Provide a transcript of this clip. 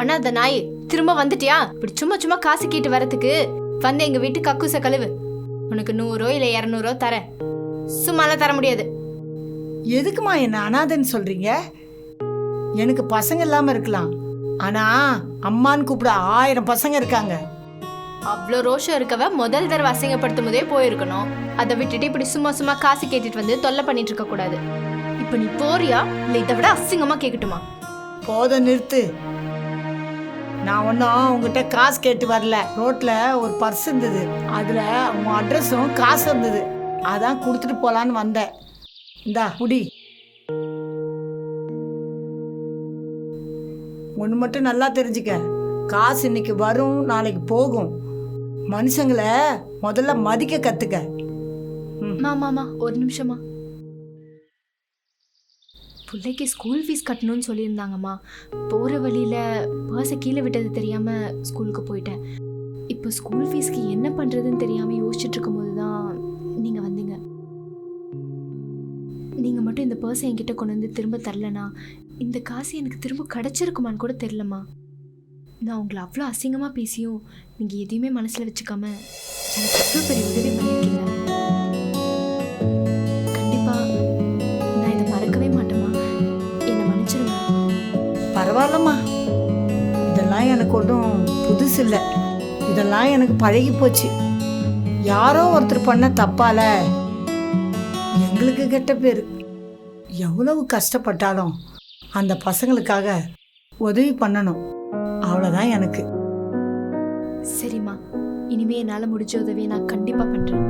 ஆனா அந்த நாய் திரும்ப வந்துட்டியா? இப்படி சும்மா சும்மா காசு கேட்டு வரதுக்கு வந்து எங்க வீட்டு கக்கூச கழுவு. உனக்கு 100 இல்ல 200 தரேன். சும்மாலாம் தர முடியாது. எதுக்குமா என்ன அனாதைன்னு சொல்றீங்க? எனக்கு பசங்க இல்லாம இருக்கலாம், ஆனா அம்மான்னு கூப்பிட 1000 பசங்க இருக்காங்க. அவ்வளோ ரோஷம் இருக்கவ முதல் தடவை அசிங்கப்படுத்தும் போதே போயிருக்கணும். அதை விட்டுட்டு இப்படி சும்மா சும்மா காசு கேட்டுட்டு வந்து தொல்லை பண்ணிட்டு இருக்க கூடாது. இப்ப நீ போறியா இல்ல இதை விட அசிங்கமா கேட்கட்டுமா? போதும், நிறுத்து. நான் ஒன்றும் உங்ககிட்ட காசு கேட்டு வரல. ரோட்ல ஒரு பர்ஸ் இருந்தது, அதுல உன் அட்ரஸும் காசு இருந்தது, அதான் கொடுத்துட்டு போலான்னு வந்தேன். இந்தா புடி. ஒன்று மட்டும் நல்லா தெரிஞ்சுக்க, காசு இன்னைக்கு வரும் நாளைக்கு போகும். மனுஷங்களை முதல்ல மதிக்க கத்துக்க. மாமா ஒரு நிமிஷமா. பிள்ளைக்கு ஸ்கூல் ஃபீஸ் கட்டணும்னு சொல்லியிருந்தாங்கம்மா. போகிற வழியில் பர்ஸை கீழே விட்டது தெரியாமல் ஸ்கூலுக்கு போயிட்டேன். இப்போ ஸ்கூல் ஃபீஸ்க்கு என்ன பண்ணுறதுன்னு தெரியாமல் யோசிச்சுட்டு இருக்கும்போது தான் நீங்கள் வந்தீங்க. நீங்கள் மட்டும் இந்த பர்ஸை என்கிட்ட கொண்டு வந்து திரும்ப தரலனா இந்த காசு எனக்கு திரும்ப கிடச்சிருக்குமான்னு கூட தெரிலம்மா. நான் உங்களை அவ்வளோ அசிங்கமாக பேசியும் நீங்கள் எதையுமே மனசில் வச்சுக்காம எனக்கு அவ்வளோ பெரிய உதவி பண்ணியிருக்கீங்க. கண்டிப்பாக நான் இதை மறக்கவே மாட்டேம்மா. என்னை மன்னிச்சிருங்க. பரவாயில்லம்மா, இதெல்லாம் எனக்கு ஒன்றும் புதுசு இல்லை. இதெல்லாம் எனக்கு பழகி போச்சு. யாரோ ஒருத்தர் பண்ண தப்பால எங்களுக்கு கெட்ட பேர். எவ்வளவு கஷ்டப்பட்டாலும் அந்த பசங்களுக்காக உதவி பண்ணணும், அவ்வளோதான் எனக்கு. சரிம்மா, இனிமே என்னால் முடிஞ்ச உதவியை நான் கண்டிப்பாக பண்ணுறேன்.